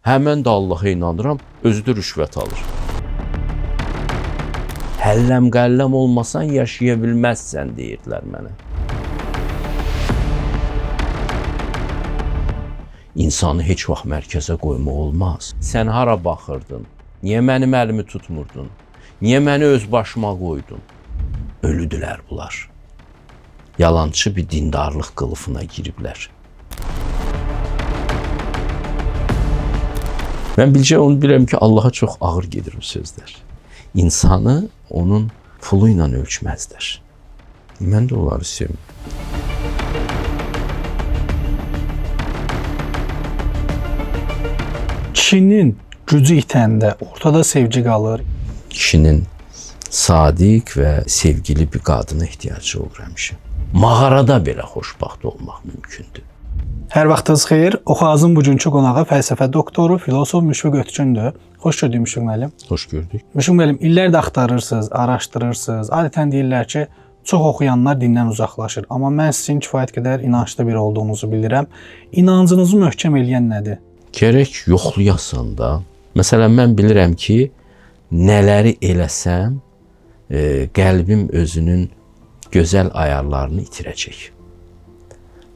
Həmən də Allaha inanıram, özü də rüşvət alır. Həlləm qəlləm olmasan yaşaya bilməzsən deyirdilər mənə. İnsanı heç vaxt mərkəzə qoymaq olmaz. Sən hara baxırdın? Niyə mənim əlimi tutmurdun? Niyə məni öz başıma qoydun? Ölüdülər bunlar. Yalançı bir dindarlıq qılıfına giriblər. Mən bilcə onu bilirəm ki, Allaha çox ağır gedir bu sözlər. İnsanı onun pulu ilə ölçməzlər. Mən də onları sevmirəm. Kişinin gücü itəndə ortada sevgi qalır. Kişinin sadiq və sevgili bir qadına ehtiyacı olur həmişə. Mağarada belə xoşbaxt olmaq mümkündür. Hər vaxtınız xeyir. Oxazın bugünkü qonağı fəlsəfə doktoru, filosof Müşfiq Ötkündür. Xoş gördük Müşfiq müəllim. Xoş gördük. Müşfiq müəllim, illərdir axtarırsınız, araşdırırsınız. Adətən deyirlər ki, çox oxuyanlar dindən uzaqlaşır. Amma mən sizin kifayət qədər inanclı biri olduğunuzu bilirəm. İnancınızı möhkəm eləyən nədir? Gərək yoxlayasan da. Məsələn, mən bilirəm ki, nələri eləsəm, qəlbim özünün gözəl ayarlarını itirəcək.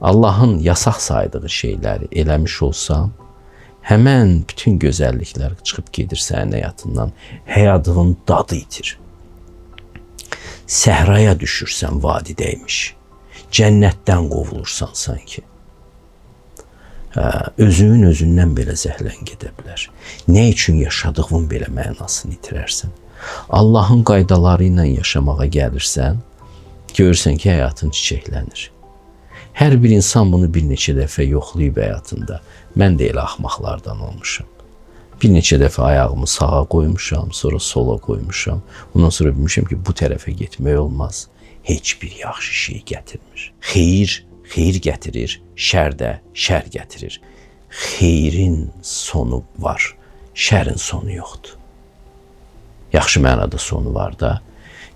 Allahın yasaq saydığı şeyləri eləmiş olsam, həmən bütün gözəlliklər çıxıb gedir sənin həyatından. Həyatının dadı itir. Səhraya düşürsən vadidəymiş. Cənnətdən qovulursan sanki. Özünün özündən belə zəhlən gedə bilər. Nə üçün yaşadığın belə mənasını itirərsən? Allahın qaydaları ilə yaşamağa gəlirsən, görürsən ki, həyatın çiçəklənir. Hər bir insan bunu bir neçə dəfə yoxlayıb həyatında. Mən də elə axmaqlardan olmuşam. Bir neçə dəfə ayağımı sağa qoymuşam, sonra sola qoymuşam. Ondan sonra bilmişəm ki, bu tərəfə getmək olmaz. Heç bir yaxşı şey gətirmir. Xeyir gətirir, şər də şər gətirir. Xeyrin sonu var, şərin sonu yoxdur. Yaxşı mənada sonu var da.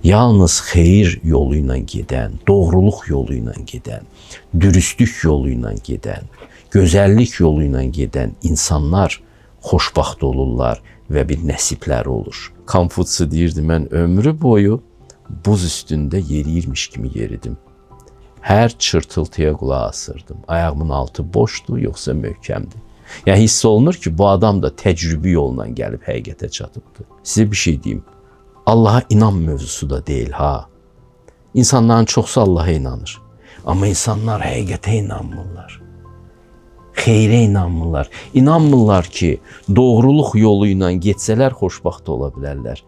Yalnız xeyir yolu ilə gedən, doğruluq yolu ilə gedən, dürüstlük yolu ilə gedən, gözəllik yolu ilə gedən insanlar xoşbaxt olurlar və bir nəsibləri olur. Konfutsi deyirdi, mən ömrü boyu buz üstündə yeriyirmiş kimi yeridim. Hər çırtıltıya qulaq asırdım. Ayağımın altı boşdur, yoxsa möhkəmdir. Yəni hiss olunur ki, bu adam da təcrübi yolla gəlib həqiqətə çatıbdır. Sizə bir şey deyim. Allaha inan mövzusu da deyil ha. İnsanların çoxsu Allaha inanır. Amma insanlar həqiqətə inanmırlar. Xeyrə inanmırlar. İnanmırlar ki, doğruluq yolu ilə getsələr xoşbaxt ola bilərlər.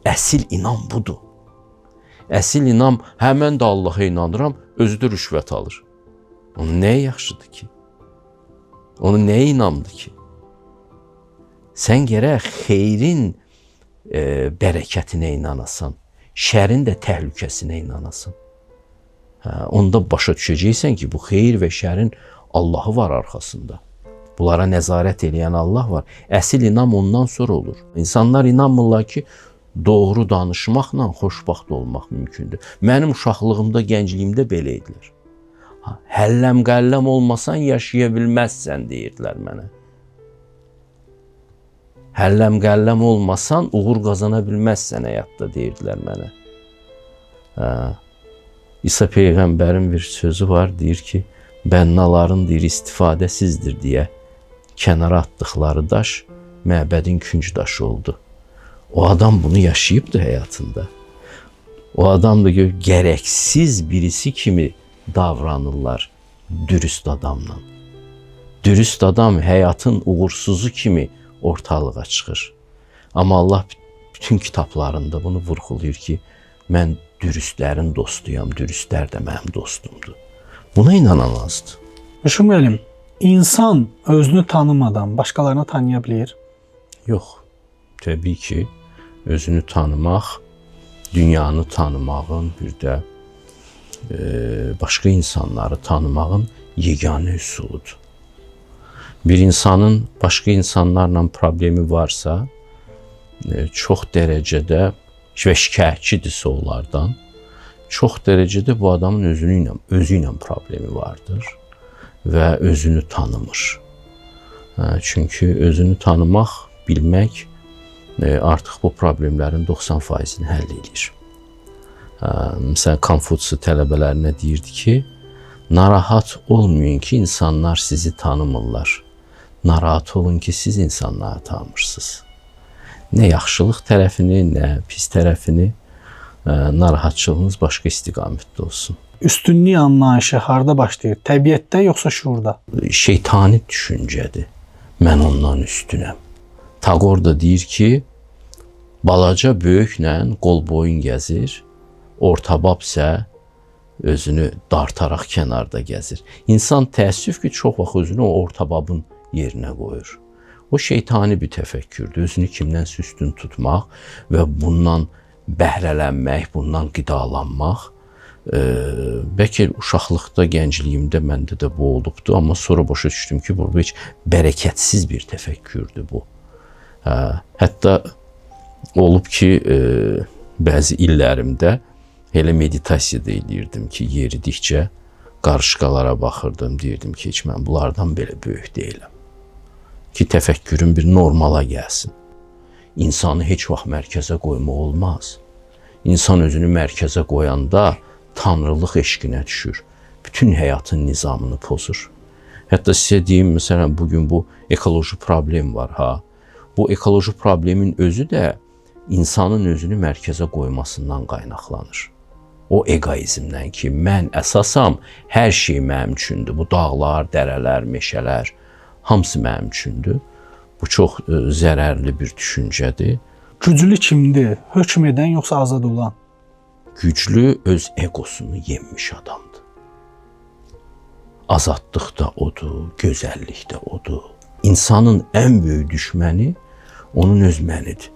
Əsil inan budur. Əsil inan, həmən də Allaha inanıram, özü də rüşvət alır. Onun nəyə yaxşıdır ki? Onun nəyə inandı ki? Sən gərək xeyrin bərəkətinə inanasan, şərin də təhlükəsinə inanasan. Onda başa düşəcəksən ki, bu xeyir və şərin Allahı var arxasında. Bunlara nəzarət eləyən Allah var. Əsil inam ondan sonra olur. İnsanlar inanmırlar ki, doğru danışmaqla xoşbaxt olmaq mümkündür. Mənim uşaqlığımda, gəncliyimdə belə idilər. Həlləm qəlləm olmasan yaşaya bilməzsən deyirdilər mənə. Həlləm qəlləm olmasan uğur qazana bilməzsən həyatda deyirdilər mənə. İsa Peyğəmbərin bir sözü var, deyir ki, bənnaların deyir istifadəsizdir deyə kənara atdıqları daş məbədin künc daşı oldu. O adam bunu yaşayıbdı həyatında. O adam da gərəksiz birisi kimi davranırlar dürüst adamla. Dürüst adam həyatın uğursuzu kimi ortalığa çıxır. Amma Allah bütün kitablarında bunu vurğulayır ki, mən dürüstlərin dostuyam, dürüstlər də mənim dostumdur. Buna inanan azdır. Müşfiq müəllim, insan özünü tanımadan başqalarını tanıya bilir? Yox. Təbii ki, özünü tanımaq, dünyanı tanımağın, bir də başqa insanları tanımağın yeganə üsuludur. Bir insanın başqa insanlarla problemi varsa, çox dərəcədə və şikayətçidirsə onlardan, çox dərəcədə bu adamın özü ilə problemi vardır və özünü tanımır. Çünki özünü tanımaq, bilmək artıq bu problemlərin 90%-ni həll edir. Məsələn, Konfutsi tələbələrinə deyirdi ki, narahat olmayın ki, insanlar sizi tanımırlar. Narahat olun ki, siz insanları tanımırsınız. Nə yaxşılıq tərəfini, nə pis tərəfini, narahatçılığınız başqa istiqamətdə olsun. Üstünlük anlayışı harda başlayır? Təbiətdə yoxsa şuurda? Şeytani düşüncədir. Mən ondan üstünəm. Taqor da deyir ki, balaca böyüklə qol boyun gəzir, ortabab isə özünü dartaraq kənarda gəzir. İnsan təəssüf ki, çox vaxt özünü o ortababın yerinə qoyur. O şeytani bir təfəkkürdür. Özünü kimdənsə üstün tutmaq və bundan bəhrələnmək, bundan qidalanmaq. Bəlkə uşaqlıqda, gəncliyimdə məndə də bu olubdu, amma sonra başa düşdüm ki, bu heç bərəkətsiz bir təfəkkürdür bu. Hətta olub ki, bəzi illərimdə elə meditasiya da eləyirdim ki, yeridikcə qarışqalara baxırdım, deyirdim ki, heç mən bunlardan belə böyük deyiləm. Ki, təfəkkürün bir normala gəlsin. İnsanı heç vaxt mərkəzə qoymaq olmaz. İnsan özünü mərkəzə qoyanda tanrılıq eşqinə düşür. Bütün həyatın nizamını pozur. Hətta sizə deyim, məsələn, bugün bu ekoloji problem var, ha. Bu ekoloji problemin özü də insanın özünü mərkəzə qoymasından qaynaqlanır. O egoizmdən ki, mən əsasam, hər şey mənim üçündür. Bu dağlar, dərələr, meşələr, hamısı mənim üçündür. Bu çox zərərli bir düşüncədir. Güclü kimdir? Hökm edən yoxsa azad olan? Güclü öz egosunu yenmiş adamdır. Azadlıq da odur, gözəllik də odur. İnsanın ən böyük düşməni onun öz mənidir.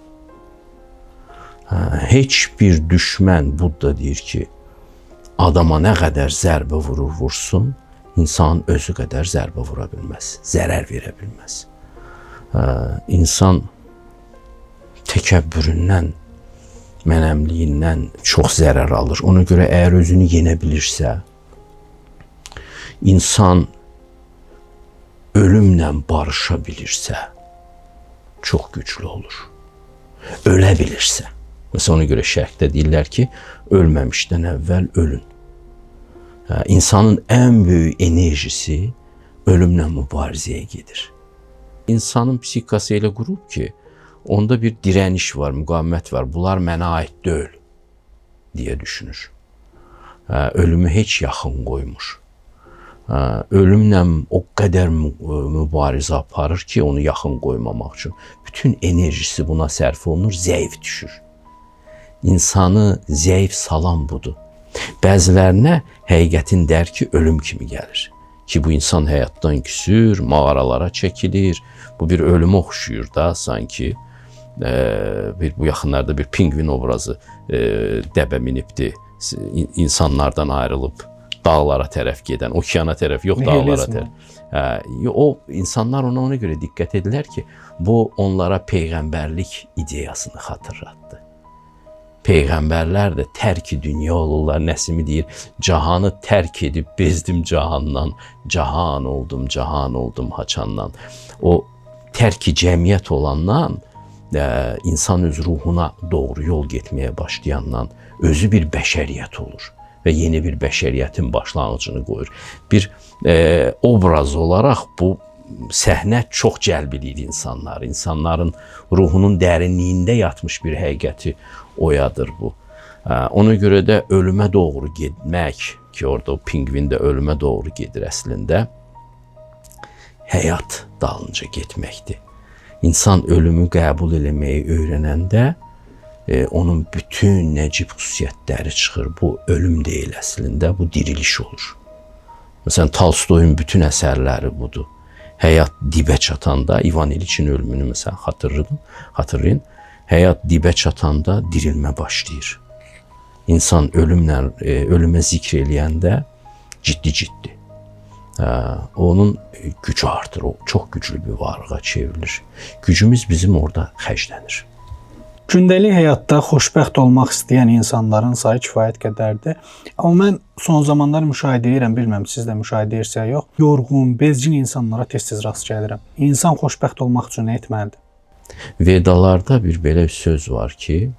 Heç bir düşmən, Budda deyir ki, adama nə qədər zərbə vursun, insan özü qədər zərbə vura bilməz, zərər verə bilməz. İnsan təkəbbüründən, mənəmliyindən çox zərər alır. Ona görə əgər özünü yenə bilirsə, insan ölümlə barışa bilirsə, çox güclü olur. Ölə bilirsə. Mesela ona görə şərqdə deyirlər ki, ölməmişdən əvvəl ölün. İnsanın ən böyük enerjisi ölümlə mübarizəyə gedir. İnsanın psixikası elə qurub ki, onda bir dirəniş var, müqavimət var. Bunlar mənə aid deyil deyə düşünür. Ölümü heç yaxın qoymuş. Ölümlə o qədər mübarizə aparır ki, onu yaxın qoymamaq üçün. Bütün enerjisi buna sərf olunur, zəif düşür. İnsanı zəif salan budur. Bəzilərinə həqiqətin dərki ölüm kimi gəlir. Ki bu insan həyatdan küsür, mağaralara çəkilir. Bu bir ölümə oxşuyur da sanki. Bu yaxınlarda bir pingvin obrazı dəbə minibdi. İnsanlardan ayrılıb dağlara tərəf gedən, okeana tərəf yox, dağlara tərəf. O insanlar ona görə diqqət edirlər ki, bu onlara peyğəmbərlik ideyasını xatırlatdı. Peyğəmbərlər də tərk-i dünya olurlar. Nəsimi deyir, cahanı tərk edib bezdim cahandan, cahan oldum haçandan. O tərk-i cəmiyyət olandan, insan öz ruhuna doğru yol getməyə başlayandan özü bir bəşəriyyət olur və yeni bir bəşəriyyətin başlanğıcını qoyur. Bir obraz olaraq bu səhnə çox cəlb edir insanları. İnsanların ruhunun dərinliyində yatmış bir həqiqəti oyadır bu. Ona görə də ölümə doğru getmək, ki orada o pingvin də ölümə doğru gedir əslində, həyat dalınca getməkdir. İnsan ölümü qəbul eləməyi öyrənəndə onun bütün nəcib xüsusiyyətləri çıxır. Bu ölüm deyil əslində, bu diriliş olur. Məsələn, Tolstoyun bütün əsərləri budur. Həyat dibə çatanda, İvan İliçin ölümünü məsələn xatırlayın. Həyat dibə çatanda dirilmə başlayır. İnsan ölümə zikr eləyəndə ciddi. Onun gücü artır, o çox güclü bir varlığa çevrilir. Gücümüz bizim orada xərclənir. Gündəlik həyatda xoşbəxt olmaq istəyən insanların sayı kifayət qədərdir. Amma mən son zamanlar müşahidə edirəm, bilmirəm siz də müşahidə edirsiniz yox. Yorğun, bezgin insanlara tez-tez rast gəlirəm. İnsan xoşbəxt olmaq üçün nə etməlidir? Vedalarda bir belə söz var ki,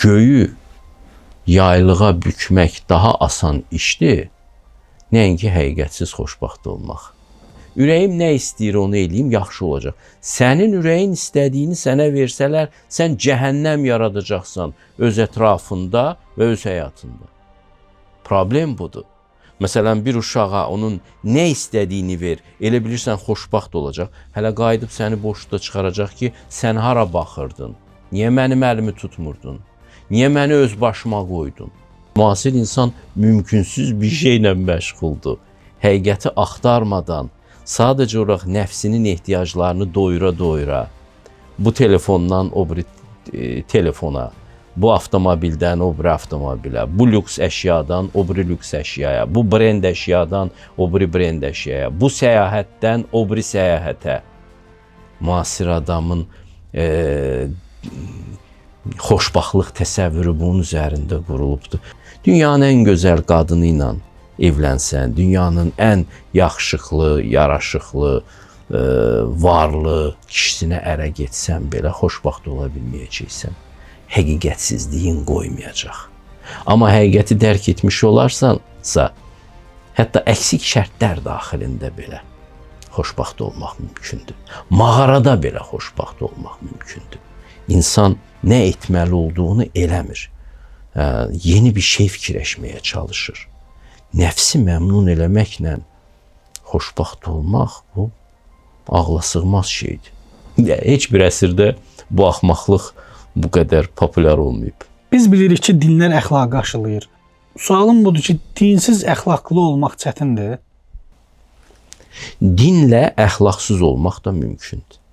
göyü yaylığa bükmək daha asan işdir, nəinki həqiqətsiz xoşbəxt olmaq. Ürəyim nə istəyir onu eləyim, yaxşı olacaq. Sənin ürəyin istədiyini sənə versələr, sən cəhənnəm yaradacaqsan öz ətrafında və öz həyatında. Problem budur. Məsələn, bir uşağa onun nə istədiyini ver, elə bilirsən xoşbəxt olacaq. Hələ qayıdıb səni boşluqda çıxaracaq ki, sən hara baxırdın? Niyə mənim əlimi tutmurdun? Niyə məni öz başıma qoydun? Müasir insan mümkünsüz bir şeylə məşğuldur. Həqiqəti axtarmadan, sadəcə olaraq nəfsinin ehtiyaclarını doyura-doyura, bu telefondan o biri telefona, bu avtomobildən o biri avtomobilə, bu lüks əşyadan o biri lüks əşyaya, bu brend əşyadan o biri brend əşyaya, bu səyahətdən o biri səyahətə. Müasir adamın xoşbəxtlıq təsəvvürü bunun üzərində qurulubdur. Dünyanın ən gözəl qadını ilə evlənsən, dünyanın ən yaxşılıqlı, yaraşıqlı, varlı kişisinə ərə getsən belə xoşbəxt ola bilməyəcəksən. Həqiqətsizliyin qoymayacaq. Amma həqiqəti dərk etmiş olarsansa, hətta əksik şərtlər daxilində belə xoşbəxt olmaq mümkündür. Mağarada belə xoşbəxt olmaq mümkündür. İnsan nə etməli olduğunu eləmir. Yeni bir şey fikirləşməyə çalışır. Nəfsi məmnun eləməklə xoşbəxt olmaq bu ağla sığmaz şeydir. Heç bir əsrdə bu axmaqlıq bu qədər populyar olmayıb. Biz bilirik ki, dinlər əxlaqı aşılayır. Sualım budur ki, dinsiz əxlaqlı olmaq çətindir. Dinlə əxlaqsız olmaq da mümkündür.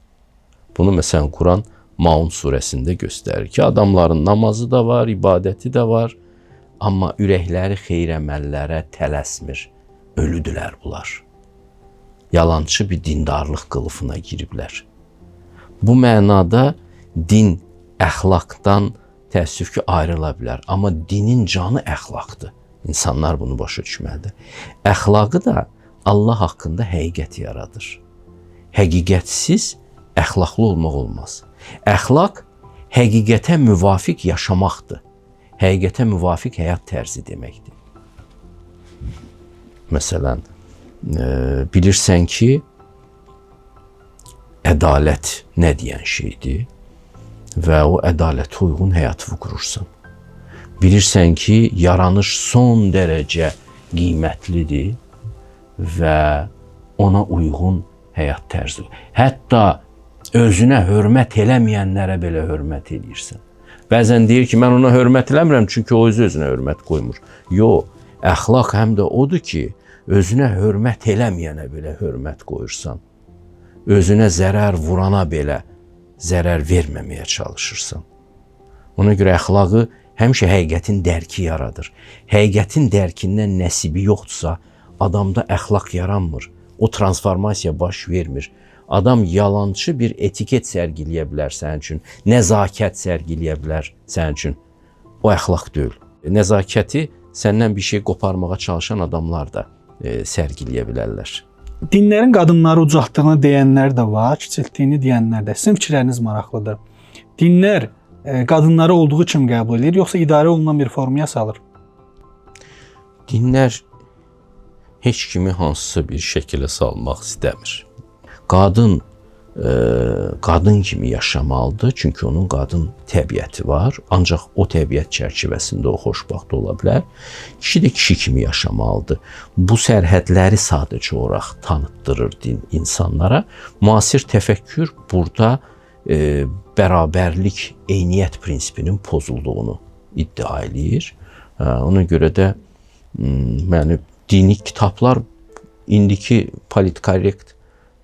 Bunu məsələn Quran Maun surəsində göstərir ki, adamların namazı da var, ibadəti də var, amma ürəkləri xeyir əməllərə tələsmir. Ölüdülər bunlar. Yalançı bir dindarlıq qılıfına giriblər. Bu mənada din əxlaqdan təəssüf ki, ayrıla bilər. Amma dinin canı əxlaqdır. İnsanlar bunu başa düşməlidir. Əxlaqı da Allah haqqında həqiqət yaradır. Həqiqətsiz əxlaqlı olmaq olmaz. Əxlaq həqiqətə müvafiq yaşamaqdır. Həqiqətə müvafiq həyat tərzi deməkdir. Məsələn, bilirsən ki, ədalət nə deyən şeydir və o ədalətə uyğun həyatı qurursan. Bilirsən ki, yaranış son dərəcə qiymətlidir və ona uyğun həyat tərzi. Hətta özünə hörmət eləməyənlərə belə hörmət edirsən. Bəzən deyir ki, mən ona hörmət eləmirəm, çünki o özünə hörmət qoymur. Yox, əxlaq həm də odur ki, özünə hörmət eləməyənə belə hörmət qoyursan. Özünə zərər vurana belə zərər verməməyə çalışırsan. Ona görə əxlaqı həmişə həqiqətin dərki yaradır. Həqiqətin dərkindən nəsibi yoxdursa, adamda əxlaq yaranmır. O transformasiya baş vermir. Adam yalançı bir etiket sərgiləyə bilər sənin üçün, nəzakət sərgiləyə bilər sənin üçün. O əxlaq deyil. Nəzakəti səndən bir şey qoparmağa çalışan adamlar da sərgiləyə bilərlər. Dinlərin qadınları ucaltdığını deyənlər də var, kiçiltdiyini deyənlər də. Sizin fikirləriniz maraqlıdır. Dinlər qadınları olduğu kimi qəbul edir, yoxsa idarə olunan bir formaya salır? Dinlər heç kimi hansısa bir şəkilə salmaq istəmir. Qadın kimi yaşamalıdır, çünki onun qadın təbiəti var, ancaq o təbiət çərçivəsində o xoşbəxt ola bilər. Kişi də kişi kimi yaşamalıdır. Bu sərhədləri sadəcə olaraq tanıtdırır din insanlara. Müasir təfəkkür burada bərabərlik, eyniyyət prinsipinin pozulduğunu iddia eləyir. Ona görə də dini kitablar indiki politkorrekt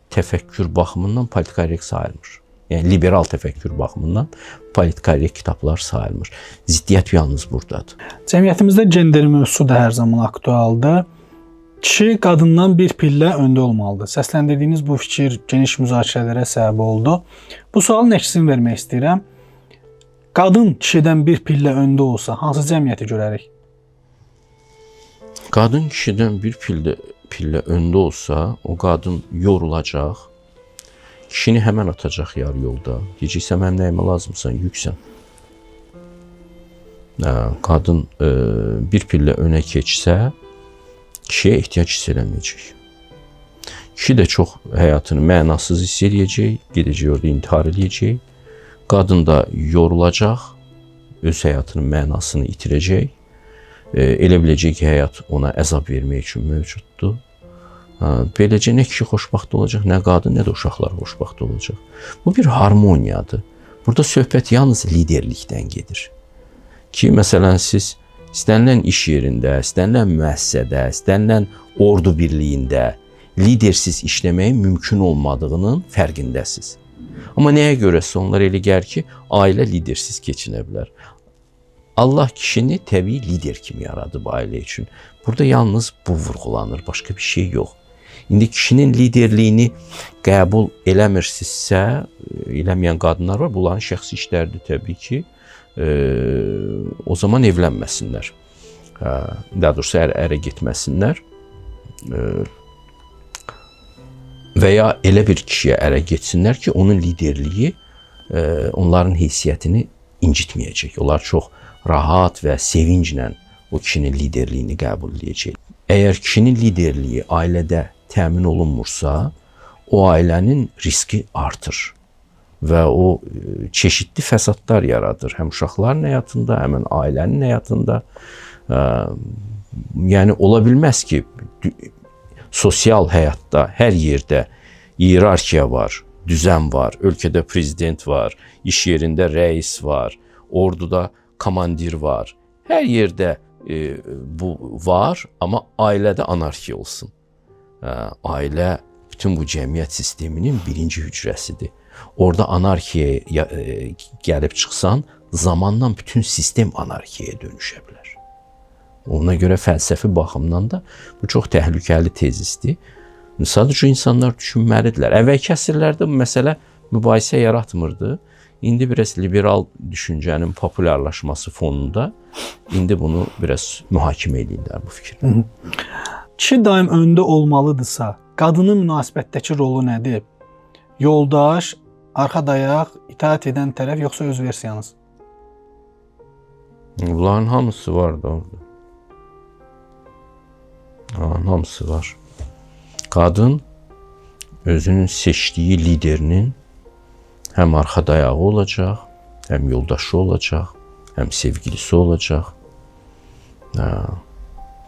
təfəkkür baxımından politkorrekt sayılmır. Yəni liberal təfəkkür baxımından politkorrekt kitablar sayılmır. Ziddiyyət yalnız buradadır. Cəmiyyətimizdə gender mövzusu da hər zaman aktualdır. Kişi qadından bir pillə öndə olmalıdır. Səsləndirdiyiniz bu fikir geniş müzakirələrə səbəb oldu. Bu sualın əksini vermək istəyirəm. Qadın kişidən bir pillə öndə olsa, hansı cəmiyyəti görərik? Qadın kişidən bir pillə öndə olsa, o qadın yorulacaq, kişini həmən atacaq yarı yolda. Deyəcək, mənim nəyimə lazımsan, yüksən. Qadın bir pillə önə keçsə, kişiyə ehtiyac hiss eləməyəcək. Kişi də çox həyatını mənasız hiss eləyəcək, gedəcək orada intihar eləyəcək. Qadın da yorulacaq, öz həyatının mənasını itirəcək. Elə biləcək ki, həyat ona əzab vermək üçün mövcuddur. Beləcə nə kişi xoşbaxt olacaq, nə qadın, nə də uşaqlar xoşbaxt olacaq. Bu bir harmoniyadır. Burada söhbət yalnız liderlikdən gedir. Ki, məsələn, siz istənilən iş yerində, istənilən müəssisədə, istənilən ordu birliyində lidersiz işləməyin mümkün olmadığının fərqindəsiz. Amma nəyə görəsə onlar elə gəlir ki, ailə lidersiz keçinə bilər. Allah kişini təbii lider kimi yaradıb ailə üçün. Burada yalnız bu vurğulanır, başqa bir şey yox. İndi kişinin liderliyini qəbul eləmirsinizsə, eləməyən qadınlar var, bunların şəxsi işləridir təbii ki. O zaman evlənməsinlər. Daha doğrusu ərə getməsinlər. Və ya elə bir kişiyə ərə getsinlər ki, onun liderliyi onların heysiyyətini incitməyəcək. Onlar çox rahat və sevinclə o kişinin liderliyini qəbul edəcək. Əgər kişinin liderliyi ailədə təmin olunmursa, o ailənin riski artır və o çeşitli fəsadlar yaradır. Həm uşaqların həyatında, həm ailənin həyatında. Yəni ola bilməz ki, sosial həyatda hər yerdə iyerarxiya var, düzən var, ölkədə prezident var, iş yerində rəis var, orduda komandir var. Hər yerdə bu var, amma ailədə anarxiya olsun. Ailə bütün bu cəmiyyət sisteminin birinci hücrəsidir. Orada anarxiyaya gəlib çıxsan, zamanla bütün sistem anarxiyaya dönüşə bilər. Ona görə fəlsəfi baxımdan da bu çox təhlükəli tezisdir. Sadəcə insanlar düşünməlidirlər. Əvvəlki əsrlərdə bu məsələ mübahisə yaratmırdı. İndi biraz liberal düşüncənin populyarlaşması fonunda indi bunu biraz mühakimə edirlər bu fikri. Kişi daim öndə olmalıdırsa, qadının münasibətdəki rolu nədir? Yoldaş, arxa dayaq, itaat edən tərəf, yoxsa öz versiyanız? Bunların hamısı var da orada. Hamısı var. Qadın özünün seçdiyi liderinin həm arxa dayağı olacaq, həm yoldaşı olacaq, həm sevgilisi olacaq.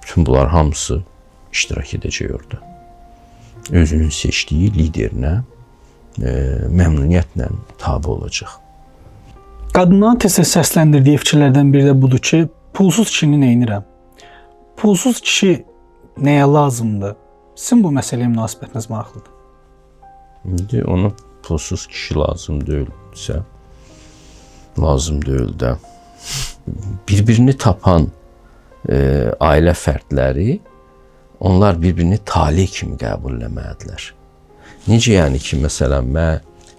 Bütün bunlar hamısı iştirak edəcək orada. Özünün seçdiyi liderinə məmnuniyyətlə tabi olacaq. Qadınların tez-tez səsləndirdiyi fikirlərdən biri də budur ki, pulsuz kişini neynirəm? Pulsuz kişi nəyə lazımdır? Sizin bu məsələyə münasibətiniz maraqlıdır. İndi ona pulsuz kişi lazım deyilsə, lazım deyil də. Bir-birini tapan ailə fərdləri, onlar bir-birini talih kimi qəbul eləməlidirlər. Necə yəni ki, məsələn,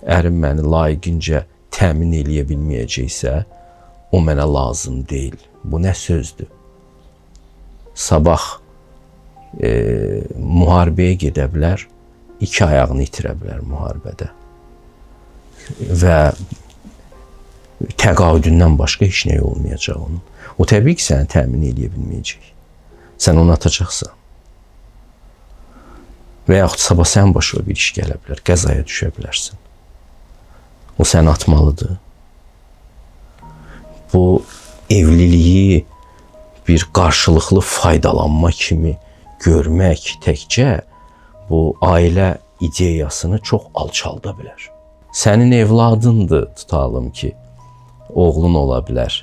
ərim məni layiqincə təmin eləyə bilməyəcəksə, o mənə lazım deyil. Bu nə sözdür? Sabah müharibəyə gedə bilər, 2 ayağını itirə bilər müharibədə. Və təqaüdündən başqa heç nə olmayacaq onun. O təbii ki, səni təmin eləyə bilməyəcək. Sən onu atacaqsan. Və yaxud sabah sən başına bir iş gələ bilər, qəzaya düşə bilərsən. O səni atmalıdır. Bu evliliyi bir qarşılıqlı faydalanma kimi görmək təkcə bu ailə ideyasını çox alçalda bilər. Sənin evladındır, tutalım ki, oğlun ola bilər.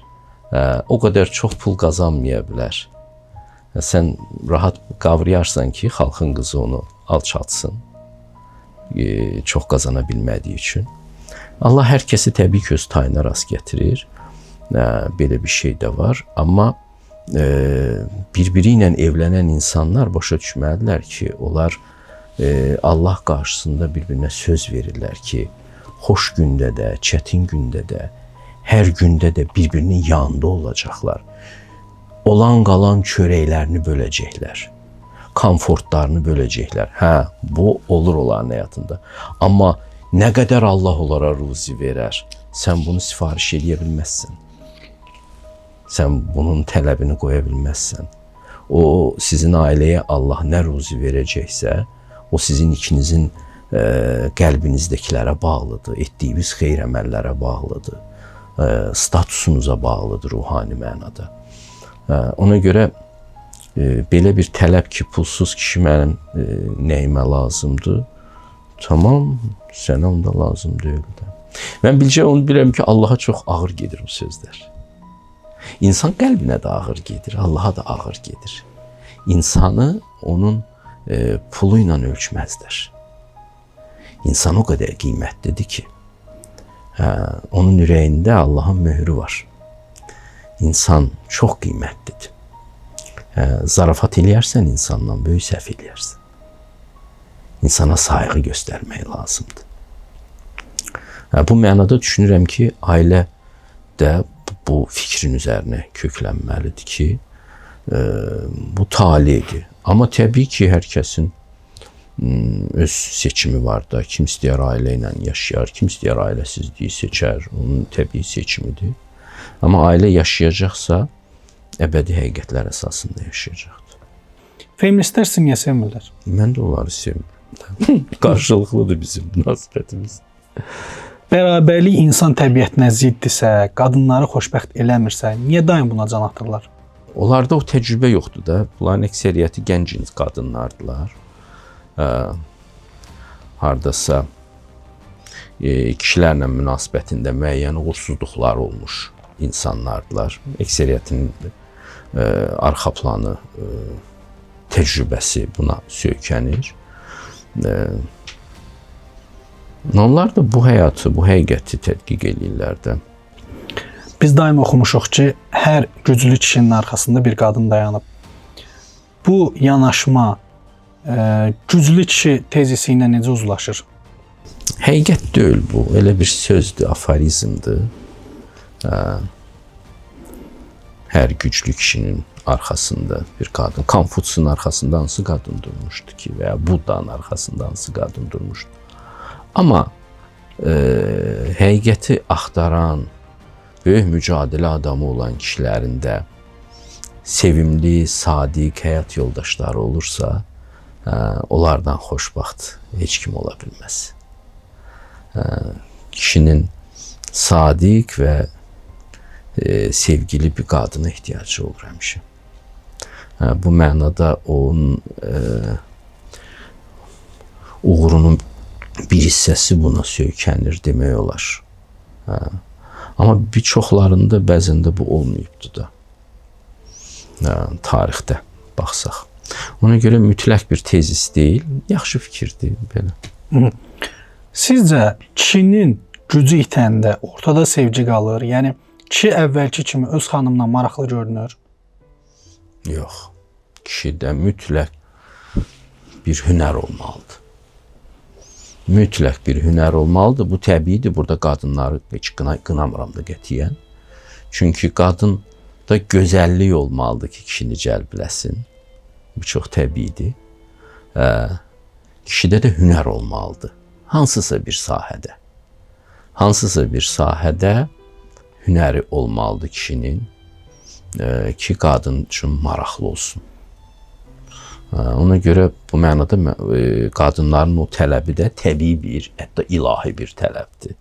O qədər çox pul qazanmaya bilər. Sən rahat qavrayarsan ki, xalqın qızı onu alçaltsın. Çox qazana bilmədiyi üçün. Allah hər kəsi təbii ki, öz tayına rast gətirir. Belə bir şey də var. Amma bir-biri ilə evlənən insanlar başa düşməlidirlər ki, onlar Allah qarşısında bir-birinə söz verirlər ki, xoş gündə də, çətin gündə də, hər gündə də bir-birinin yanında olacaqlar. Olan qalan çörəklərini böləcəklər. Komfortlarını böləcəklər. Hə, bu olur onların həyatında. Amma nə qədər Allah onlara ruzi verər, sən bunu sifariş edə bilməzsən. Sən bunun tələbini qoya bilməzsən. O sizin ailəyə Allah nə ruzi verəcəksə, o sizin ikinizin qəlbinizdəkilərə bağlıdır, etdiyiniz xeyir əməllərə bağlıdır, statusunuza bağlıdır ruhani mənada. Ona görə belə bir tələb ki, pulsuz kişi mənim nəyimə lazımdır, tamam, sənə onda lazım deyil də. Mən onu bilirəm ki, Allaha çox ağır gedir bu sözlər. İnsan qəlbinə də ağır gedir, Allaha da ağır gedir. İnsanı onun pulu ilə ölçməzlər. İnsan o qədər qiymətlidir ki, onun ürəyində Allahın möhrü var. İnsan çox qiymətlidir. Zarafat eləyərsən insanla, böyük səhv eləyərsən. İnsana sayğı göstərmək lazımdır. Bu mənada düşünürəm ki, ailə də bu fikrin üzərinə köklənməlidir ki, bu talidir. Amma təbii ki, hər kəsin öz seçimi var da. Kim istəyər ailə ilə yaşayar, kim istəyər ailəsizliyi seçər. Onun təbii seçimidir. Amma ailə yaşayacaqsa, əbədi həqiqətlər əsasında yaşayacaqdır. Feministlər sizi niyə sevmirlər? Mən də onları sevmirəm. Qarşılıqlıdır bizim münasibətimiz. Bərabərlik insan təbiətinə ziddirsə, qadınları xoşbəxt eləmirsə, niyə daim buna can atırlar? Onlarda o təcrübə yoxdur da. Bunların əksəriyyəti gənc qadınlardılar. Hardasa kişilərlə münasibətində müəyyən uğursuzluqlar olmuş insanlardılar. Əksəriyyətinin arxa planı, təcrübəsi buna söykənir. Onlar da bu həyatı, bu həqiqəti tədqiq edirlər də. Biz daim oxumuşuq ki, hər güclü kişinin arxasında bir qadın dayanıb. Bu yanaşma güclü kişi tezisi ilə necə uzlaşır? Həqiqət deyil bu. Elə bir sözdür, aforizmdir. Hər güclü kişinin arxasında bir qadın. Konfutsun arxasında hansı qadın durmuşdu ki, və ya Buddhanın arxasında hansı qadın durmuşdu. Amma həqiqəti axtaran, böyük mücadilə adamı olan kişilərində sevimli, sadiq həyat yoldaşları olursa, onlardan xoşbaxt heç kim ola bilməz. Kişinin sadiq və sevgili bir qadına ehtiyacı olur həmişə. Bu mənada onun uğurunun bir hissəsi buna söykənir demək olar. Amma bir çoxlarında bəzən də bu olmayıbdır da. Tarixdə baxsaq. Ona görə mütləq bir tezis deyil, yaxşı fikirdir belə. Sizcə kişinin gücü itəndə ortada sevgi qalır? Yəni kişi əvvəlki kimi öz xanımla maraqlı görünür? Yox. Kişidə mütləq bir hünər olmalıdır. Mütləq bir hünər olmalıdır. Bu təbiidir. Burada qadınları heç qınamıram da qətiyyən. Çünki qadında gözəllik olmalıdır ki, kişini cəlbləsin. Bu çox təbiidir. Kişidə də hünər olmalıdır. Hansısa bir sahədə. Hansısa bir sahədə hünəri olmalıdır kişinin ki, qadın üçün maraqlı olsun. Ona görə bu mənada qadınların o tələbi də təbii bir, hətta ilahi bir tələbdir.